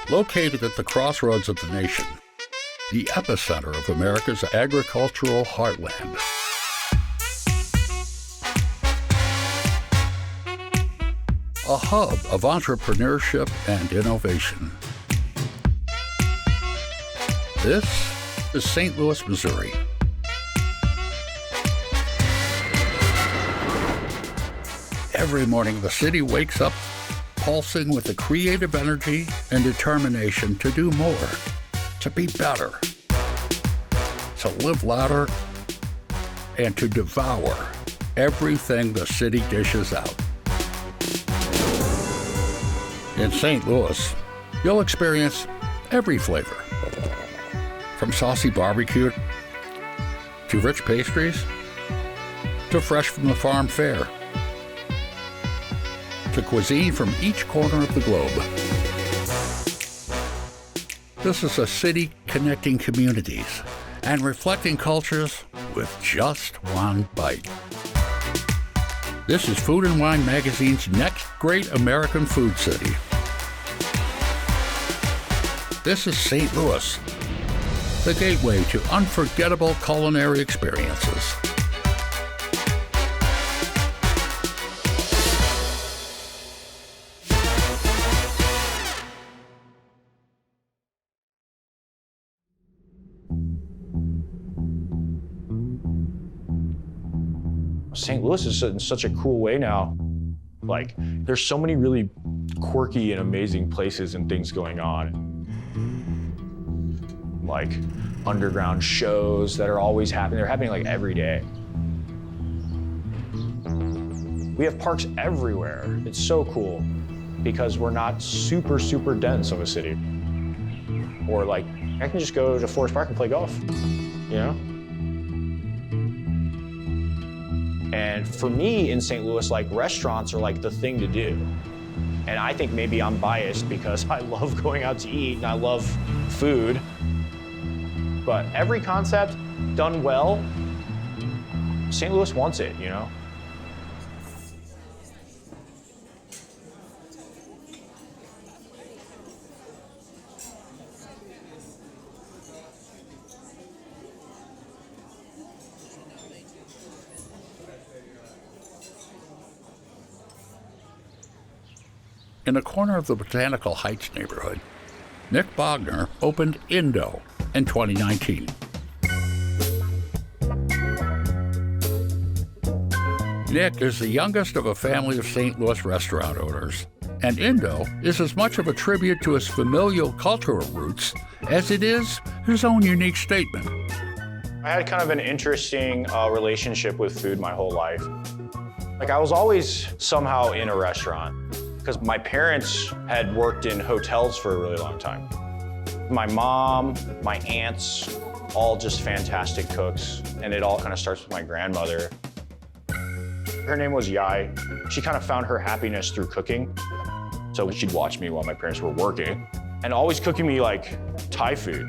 Located at the crossroads of the nation, the epicenter of America's agricultural heartland. A hub of entrepreneurship and innovation. This is St. Louis, Missouri. Every morning, the city wakes up pulsing with the creative energy and determination to do more, to be better, to live louder, and to devour everything the city dishes out. In St. Louis, you'll experience every flavor, from saucy barbecue to rich pastries to fresh from the farm fare, to cuisine from each corner of the globe. This is a city connecting communities and reflecting cultures with just one bite. This is Food and Wine Magazine's next great American food city. This is St. Louis, the gateway to unforgettable culinary experiences. St. Louis is in such a cool way now. Like, there's so many really quirky and amazing places and things going on. Like underground shows that are always happening. They're happening like every day. We have parks everywhere. It's so cool because we're not super, super dense of a city. Or like, I can just go to Forest Park and play golf, you know? And for me in St. Louis, like restaurants are like the thing to do. And I think maybe I'm biased because I love going out to eat and I love food. But every concept done well, St. Louis wants it, you know? In a corner of the Botanical Heights neighborhood, Nick Bognar opened Indo in 2019. Nick is the youngest of a family of St. Louis restaurant owners, and Indo is as much of a tribute to his familial cultural roots as it is his own unique statement. I had kind of an interesting relationship with food my whole life. Like, I was always somehow in a restaurant because my parents had worked in hotels for a really long time. My mom, my aunts, all just fantastic cooks, and it all kind of starts with my grandmother. Her name was Yai. She kind of found her happiness through cooking. So she'd watch me while my parents were working and always cooking me like Thai food.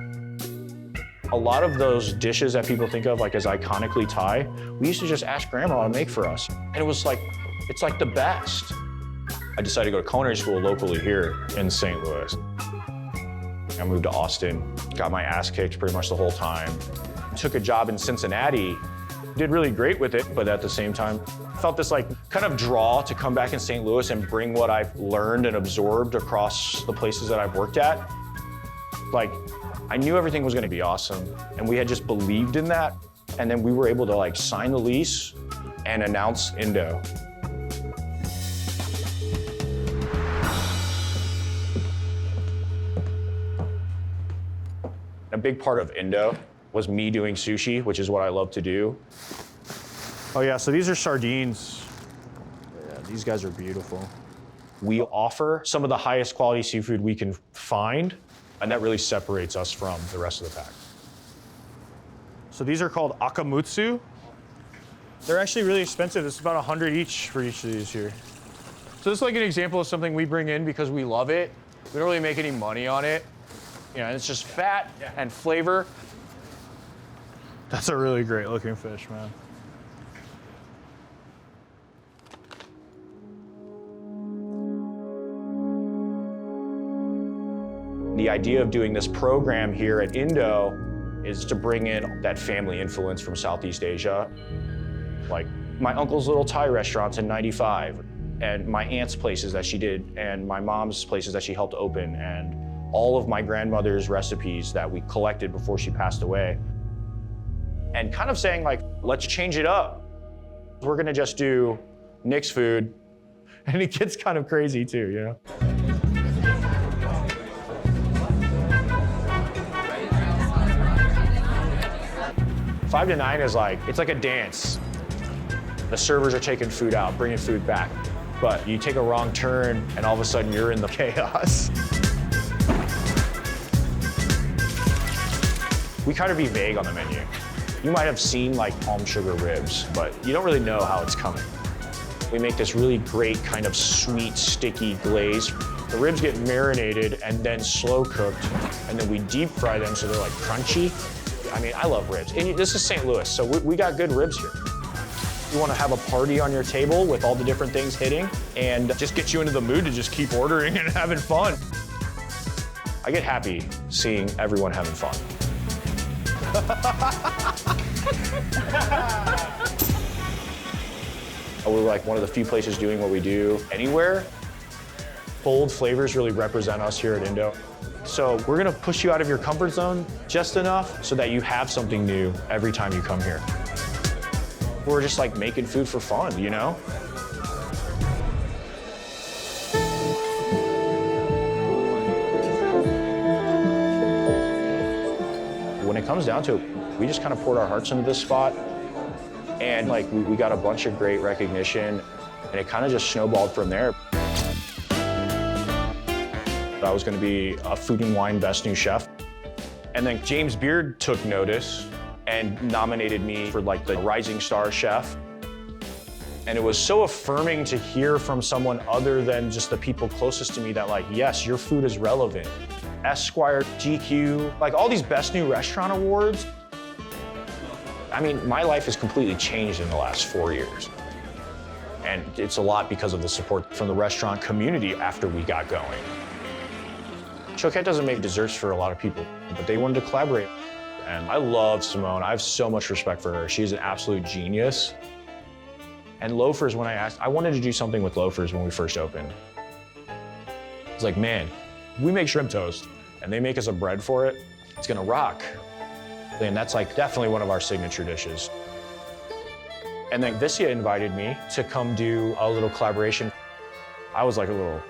A lot of those dishes that people think of like as iconically Thai, we used to just ask grandma to make for us. And it was like, it's like the best. I decided to go to culinary school locally here in St. Louis. I moved to Austin, got my ass kicked pretty much the whole time. Took a job in Cincinnati, did really great with it, but at the same time, felt this like kind of draw to come back in St. Louis and bring what I've learned and absorbed across the places that I've worked at. Like, I knew everything was gonna be awesome, and we had just believed in that, and then we were able to like sign the lease and announce Indo. A big part of Indo was me doing sushi, which is what I love to do. Oh yeah, so these are sardines. Yeah, these guys are beautiful. We offer some of the highest quality seafood we can find, and that really separates us from the rest of the pack. So these are called akamutsu. They're actually really expensive. It's about 100 each for each of these here. So this is like an example of something we bring in because we love it. We don't really make any money on it. You know, it's just fat and flavor. That's a really great looking fish, man. The idea of doing this program here at Indo is to bring in that family influence from Southeast Asia. Like my uncle's little Thai restaurants in '95, and my aunt's places that she did, and my mom's places that she helped open, and all of my grandmother's recipes that we collected before she passed away. And kind of saying like, let's change it up. We're gonna just do Nick's food. And it gets kind of crazy too, you know? Five to nine is like, it's like a dance. The servers are taking food out, bringing food back. But you take a wrong turn and all of a sudden you're in the chaos. We try to be vague on the menu. You might have seen like palm sugar ribs, but you don't really know how it's coming. We make this really great kind of sweet, sticky glaze. The ribs get marinated and then slow cooked, and then we deep fry them so they're like crunchy. I mean, I love ribs. And this is St. Louis, so we got good ribs here. You want to have a party on your table with all the different things hitting and just get you into the mood to just keep ordering and having fun. I get happy seeing everyone having fun. We're like one of the few places doing what we do anywhere. Bold flavors really represent us here at Indo. So we're gonna push you out of your comfort zone just enough so that you have something new every time you come here. We're just like making food for fun, you know? When it comes down to it, we just kind of poured our hearts into this spot. And like we got a bunch of great recognition, and it kind of just snowballed from there. I was going to be a Food and Wine Best New Chef. And then James Beard took notice and nominated me for like the Rising Star Chef. And it was so affirming to hear from someone other than just the people closest to me that like, yes, your food is relevant. Esquire, GQ, like all these Best New Restaurant awards. I mean, my life has completely changed in the last 4 years. And it's a lot because of the support from the restaurant community after we got going. Chouquette doesn't make desserts for a lot of people, but they wanted to collaborate. And I love Simone. I have so much respect for her. She's an absolute genius. And loafers, when I wanted to do something with loafers when we first opened. It's like, man, we make shrimp toast and they make us a bread for it. It's gonna rock. And that's like definitely one of our signature dishes. And then Vicia invited me to come do a little collaboration. I was like a little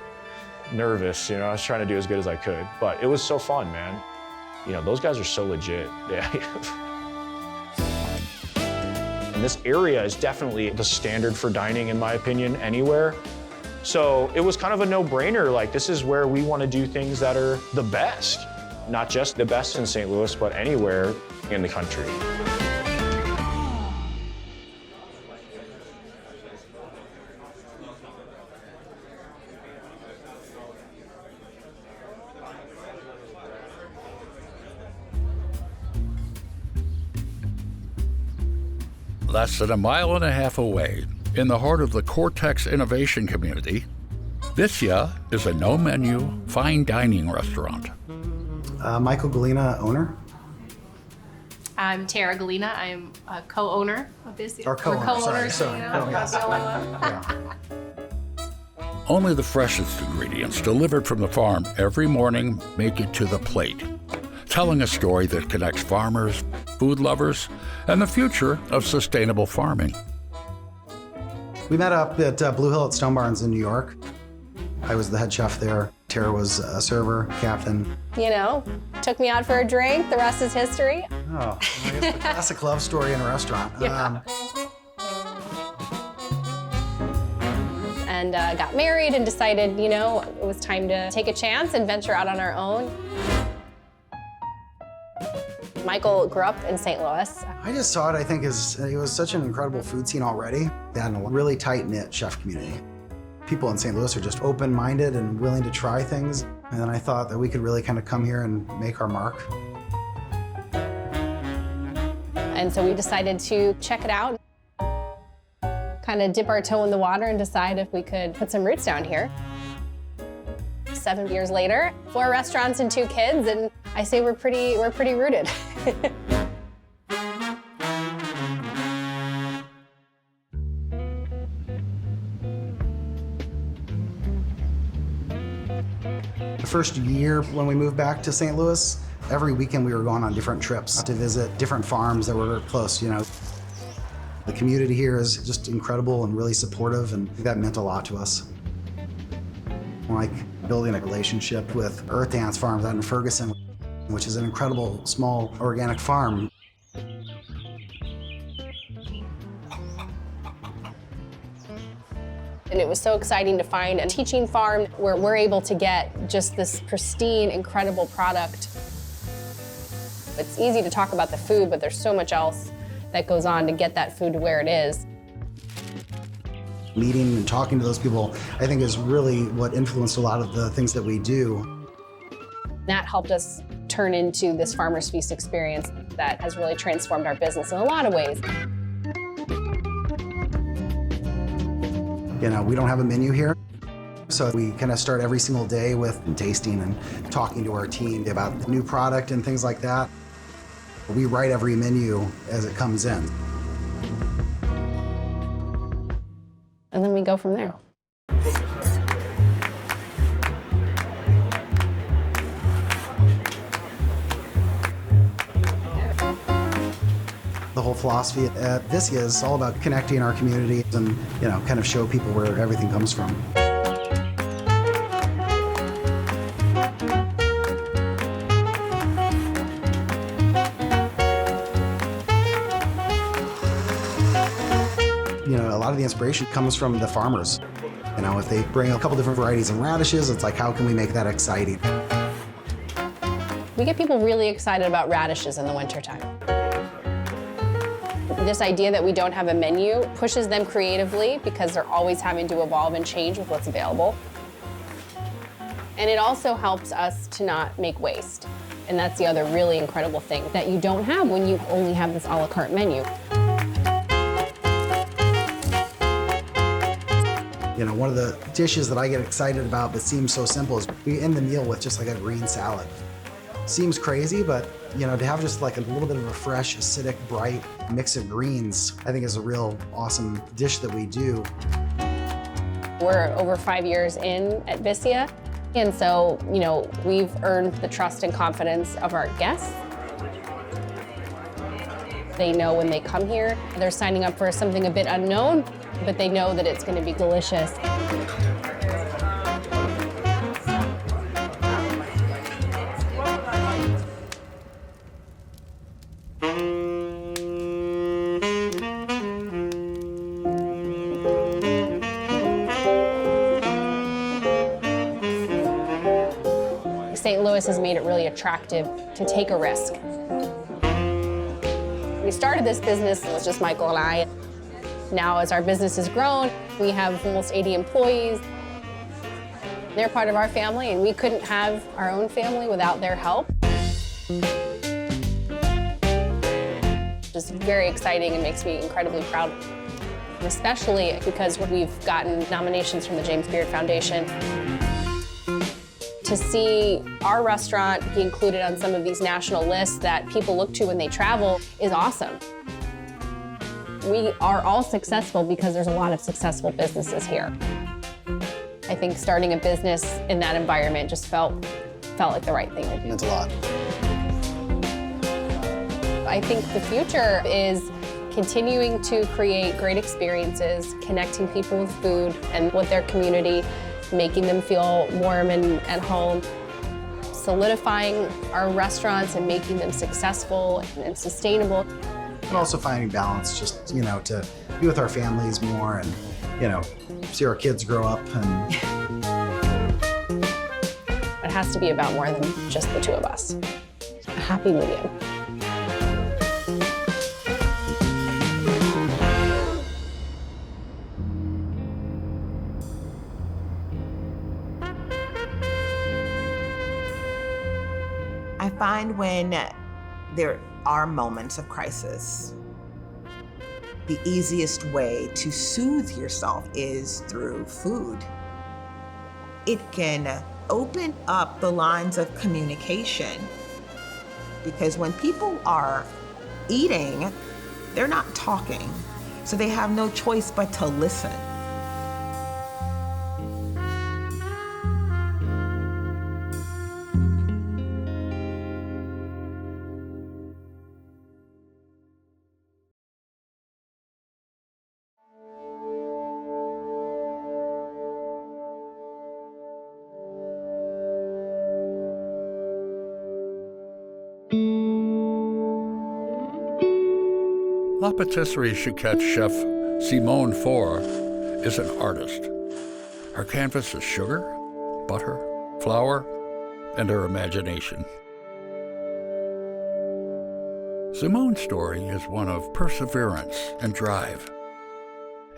nervous, you know, I was trying to do as good as I could, but it was so fun, man. You know, those guys are so legit. Yeah. And this area is definitely the standard for dining, in my opinion, anywhere. So it was kind of a no-brainer, like this is where we want to do things that are the best. Not just the best in St. Louis, but anywhere in the country. Less than a mile and a half away, in the heart of the Cortex Innovation Community, Vicia is a no-menu, fine dining restaurant. Michael Gallina, owner. I'm Tara Gallina. I'm a co-owner of Vicia. Or co-owner, We're co-owners, sorry. you know? Yes. Yeah. Only the freshest ingredients delivered from the farm every morning make it to the plate, telling a story that connects farmers, food lovers, and the future of sustainable farming. We met up at Blue Hill at Stone Barns in New York. I was the head chef there. Tara was a server, captain. You know, took me out for a drink. The rest is history. Oh, I guess the classic love story in a restaurant. Yeah. And got married and decided, you know, it was time to take a chance and venture out on our own. Michael grew up in St. Louis. I just saw it, I think, as it was such an incredible food scene already. They had a really tight-knit chef community. People in St. Louis are just open-minded and willing to try things. And then I thought that we could really kind of come here and make our mark. And so we decided to check it out, kind of dip our toe in the water and decide if we could put some roots down here. 7 years later. 4 restaurants and 2 kids, and I say we're pretty rooted. The first year when we moved back to St. Louis, every weekend we were going on different trips to visit different farms that were close, you know. The community here is just incredible and really supportive, and that meant a lot to us. Like building a relationship with Earth Dance Farms out in Ferguson, which is an incredible small organic farm. And it was so exciting to find a teaching farm where we're able to get just this pristine, incredible product. It's easy to talk about the food, but there's so much else that goes on to get that food to where it is. Meeting and talking to those people, I think, is really what influenced a lot of the things that we do. That helped us turn into this Farmer's Feast experience that has really transformed our business in a lot of ways. You know, we don't have a menu here, so we kind of start every single day with tasting and talking to our team about the new product and things like that. We write every menu as it comes in. And then we go from there. The whole philosophy at Vicia is all about connecting our community and, you know, kind of show people where everything comes from. You know, a lot of the inspiration comes from the farmers. You know, if they bring a couple different varieties of radishes, it's like, how can we make that exciting? We get people really excited about radishes in the wintertime. This idea that we don't have a menu pushes them creatively because they're always having to evolve and change with what's available. And it also helps us to not make waste. And that's the other really incredible thing that you don't have when you only have this a la carte menu. You know, one of the dishes that I get excited about that seems so simple is we end the meal with just like a green salad. Seems crazy, but you know, to have just like a little bit of a fresh, acidic, bright mix of greens, I think is a real awesome dish that we do. We're over 5 years in at Vicia, and so, you know, we've earned the trust and confidence of our guests. They know when they come here, they're signing up for something a bit unknown, but they know that it's going to be delicious. St. Louis has made it really attractive to take a risk. We started this business, it was just Michael and I. Now, as our business has grown, we have almost 80 employees. They're part of our family, and we couldn't have our own family without their help. Just very exciting and makes me incredibly proud, especially because we've gotten nominations from the James Beard Foundation. To see our restaurant be included on some of these national lists that people look to when they travel is awesome. We are all successful because there's a lot of successful businesses here. I think starting a business in that environment just felt like the right thing to do. Meant a lot. I think the future is continuing to create great experiences, connecting people with food and with their community, making them feel warm and at home, solidifying our restaurants and making them successful and sustainable. And also finding balance, just, you know, to be with our families more and, you know, see our kids grow up. And it has to be about more than just the two of us. A happy medium. I find when there are moments of crisis, the easiest way to soothe yourself is through food. it can open up the lines of communication. Because when people are eating, they're not talking. So they have no choice but to listen. La Pâtisserie Chouquette chef Simone Faure is an artist. Her canvas is sugar, butter, flour, and her imagination. Simone's story is one of perseverance and drive,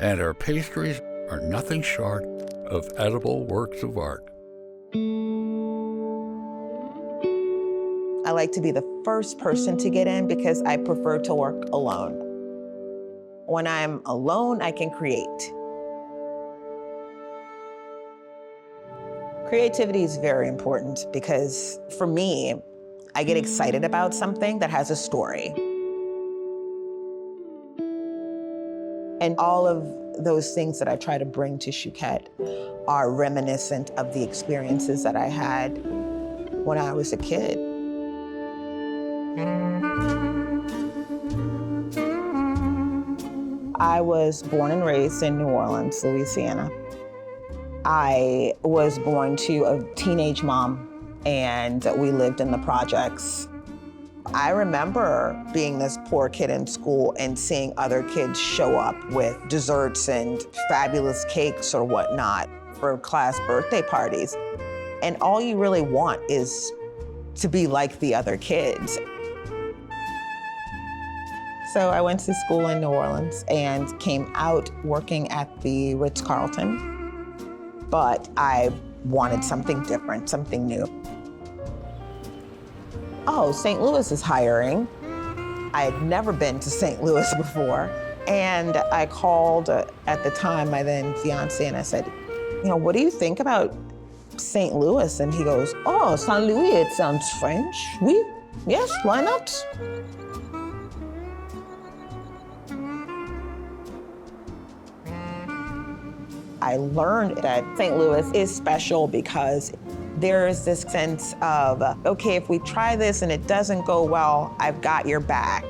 and her pastries are nothing short of edible works of art. I like to be the first person to get in because I prefer to work alone. When I'm alone, I can create. Creativity is very important because for me, I get excited about something that has a story. And all of those things that I try to bring to Chouquette are reminiscent of the experiences that I had when I was a kid. I was born and raised in New Orleans, Louisiana. I was born to a teenage mom, and we lived in the projects. I remember being this poor kid in school and seeing other kids show up with desserts and fabulous cakes or whatnot for class birthday parties. And all you really want is to be like the other kids. So I went to school in New Orleans and came out working at the Ritz-Carlton, but I wanted something different, something new. Oh, St. Louis is hiring. I had never been to St. Louis before. And I called at the time my then fiance and I said, you know, what do you think about St. Louis? And he goes, oh, St. Louis, it sounds French. Oui, yes, why not? I learned that St. Louis is special because there's this sense of, okay, if we try this and it doesn't go well, I've got your back.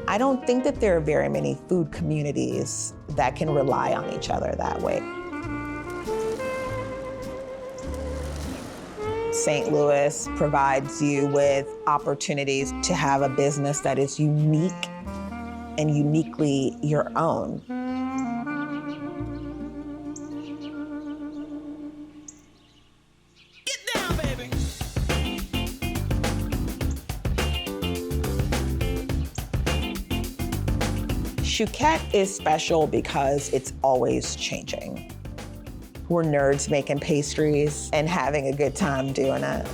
I don't think that there are very many food communities that can rely on each other that way. St. Louis provides you with opportunities to have a business that is unique and uniquely your own. Chouquette is special because it's always changing. We're nerds making pastries and having a good time doing it.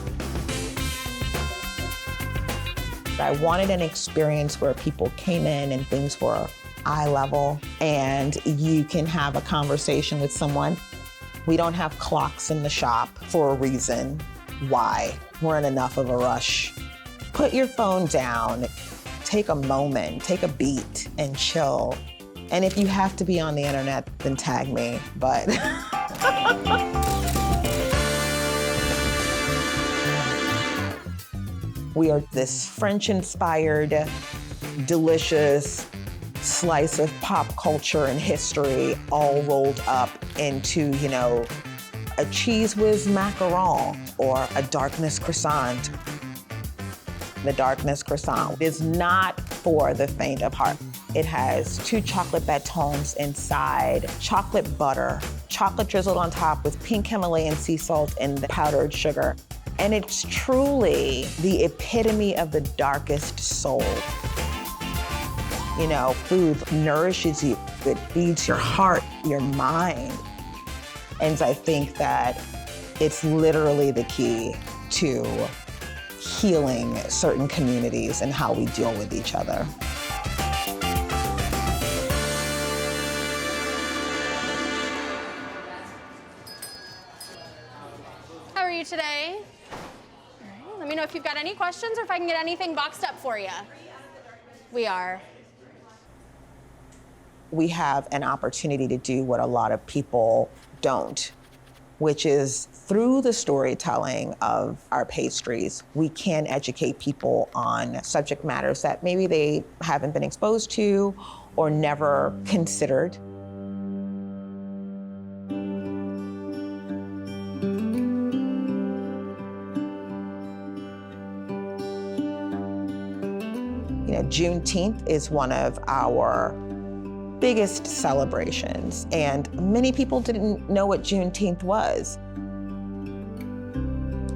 I wanted an experience where people came in and things were eye level and you can have a conversation with someone. We don't have clocks in the shop for a reason. Why? We're in enough of a rush. Put your phone down. Take a moment, take a beat, and chill. And if you have to be on the internet, then tag me, but. We are this French-inspired, delicious slice of pop culture and history all rolled up into, you know, a cheese whiz macaron or a darkness croissant. The darkness croissant is not for the faint of heart. It has 2 chocolate batons inside, chocolate butter, chocolate drizzled on top with pink Himalayan sea salt and the powdered sugar. And it's truly the epitome of the darkest soul. You know, food nourishes you. It feeds your heart, your mind. And I think that it's literally the key to healing certain communities and how we deal with each other. you today. All right, let me know if you've got any questions or if I can get anything boxed up for you. We are. We have an opportunity to do what a lot of people don't, which is through the storytelling of our pastries, we can educate people on subject matters that maybe they haven't been exposed to or never considered. You know, Juneteenth is one of our biggest celebrations, and many people didn't know what Juneteenth was.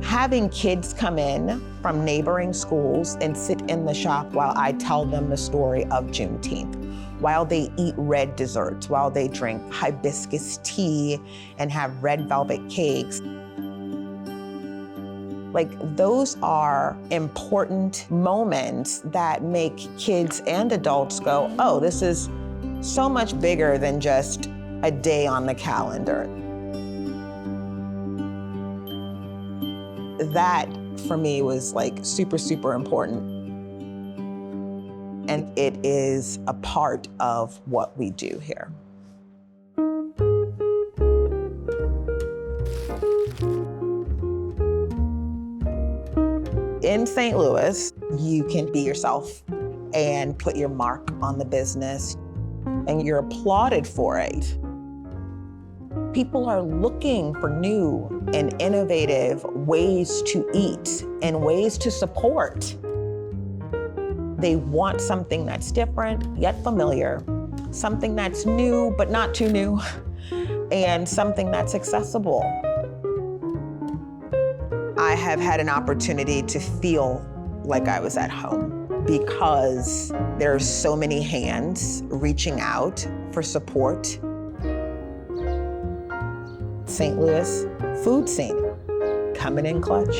Having kids come in from neighboring schools and sit in the shop while I tell them the story of Juneteenth, while they eat red desserts, while they drink hibiscus tea and have red velvet cakes. Like, those are important moments that make kids and adults go, oh, this is so much bigger than just a day on the calendar. That, for me, was like super, super important. And it is a part of what we do here. In St. Louis, you can be yourself and put your mark on the business, and you're applauded for it. People are looking for new and innovative ways to eat and ways to support. They want something that's different yet familiar, something that's new but not too new, and something that's accessible. I have had an opportunity to feel like I was at home because there's so many hands reaching out for support. St. Louis food scene coming in clutch.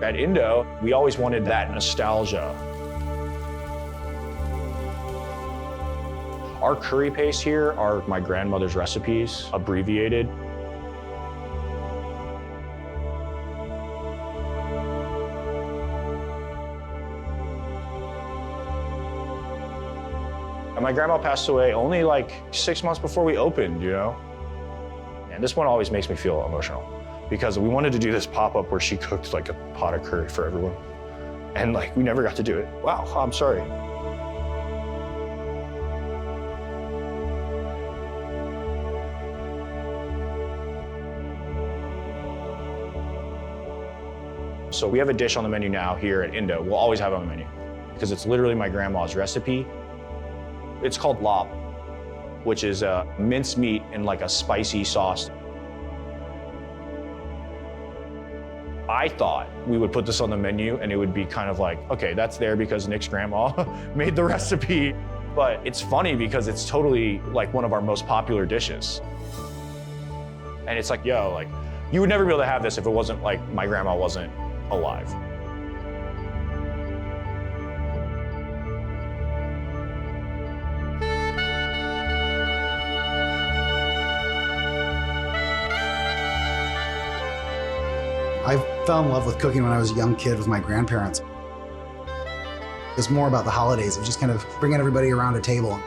At Indo, we always wanted that nostalgia. Our curry paste here are my grandmother's recipes, abbreviated. And my grandma passed away only like 6 months before we opened, you know? And this one always makes me feel emotional, because we wanted to do this pop-up where she cooked like a pot of curry for everyone. And like, we never got to do it. Wow, I'm sorry. So we have a dish on the menu now here at Indo. We'll always have it on the menu because it's literally my grandma's recipe. It's called lob, which is a minced meat in like a spicy sauce. I thought we would put this on the menu and it would be kind of like, okay, that's there because Nick's grandma made the recipe. But it's funny because it's totally like one of our most popular dishes. And it's like, yo, like, you would never be able to have this if it wasn't like my grandma wasn't alive. I fell in love with cooking when I was a young kid with my grandparents. It was more about the holidays, of just kind of bringing everybody around a table.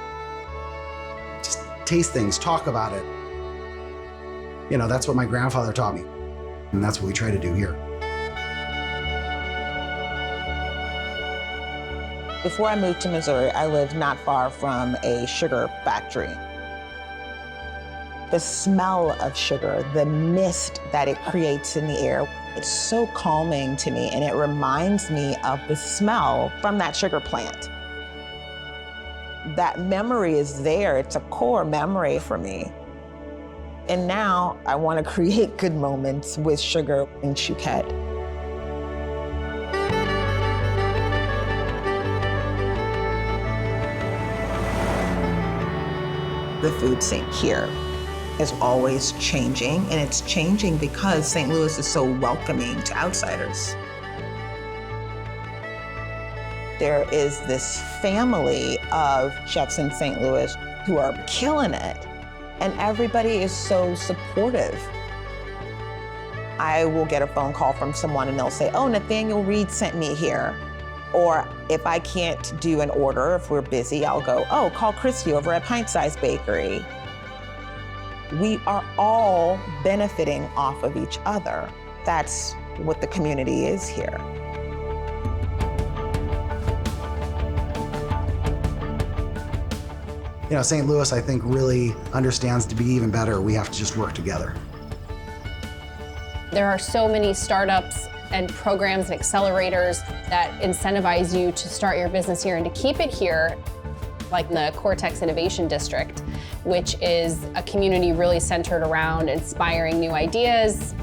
Just taste things, talk about it. You know, that's what my grandfather taught me, and that's what we try to do here. Before I moved to Missouri, I lived not far from a sugar factory. The smell of sugar, the mist that it creates in the air, it's so calming to me, and it reminds me of the smell from that sugar plant. That memory is there. It's a core memory for me. And now I want to create good moments with sugar and Chouquette. The food scene here is always changing, and it's changing because St. Louis is so welcoming to outsiders. There is this family of chefs in St. Louis who are killing it, and everybody is so supportive. I will get a phone call from someone and they'll say, oh, Nathaniel Reed sent me here. Or if I can't do an order, if we're busy, I'll go, oh, call Christy over at Pint Size Bakery. We are all benefiting off of each other. That's what the community is here. You know, St. Louis, I think, really understands to be even better, we have to just work together. There are so many startups and programs and accelerators that incentivize you to start your business here and to keep it here, like the Cortex Innovation District, which is a community really centered around inspiring new ideas.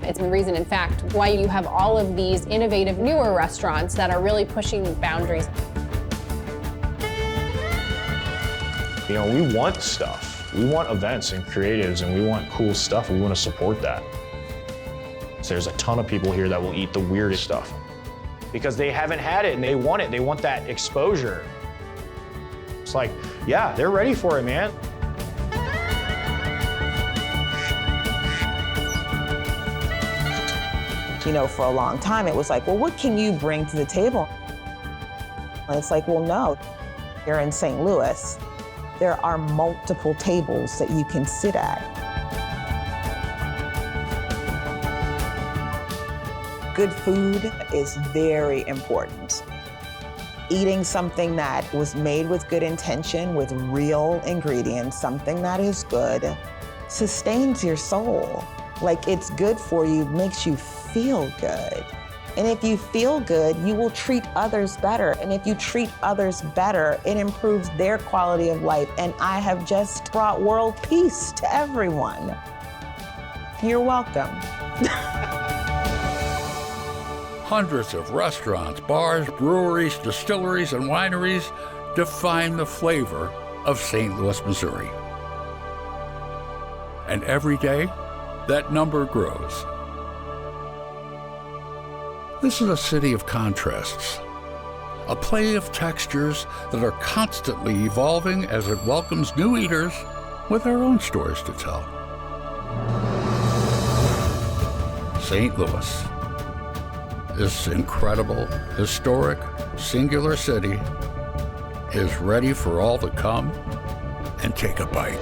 It's the reason, in fact, why you have all of these innovative, newer restaurants that are really pushing boundaries. You know, we want stuff. We want events and creatives, and we want cool stuff. We want to support that. So there's a ton of people here that will eat the weirdest stuff because they haven't had it and they want it. They want that exposure. It's like, yeah, they're ready for it, man. You know, for a long time, it was like, well, what can you bring to the table? And it's like, well, no, you're in St. Louis. There are multiple tables that you can sit at. Good food is very important. Eating something that was made with good intention, with real ingredients, something that is good, sustains your soul. Like, it's good for you, makes you feel good. And if you feel good, you will treat others better. And if you treat others better, it improves their quality of life. And I have just brought world peace to everyone. You're welcome. Hundreds of restaurants, bars, breweries, distilleries, and wineries define the flavor of St. Louis, Missouri. And every day, that number grows. This is a city of contrasts, a play of textures that are constantly evolving as it welcomes new eaters with their own stories to tell. St. Louis, this incredible, historic, singular city, is ready for all to come and take a bite.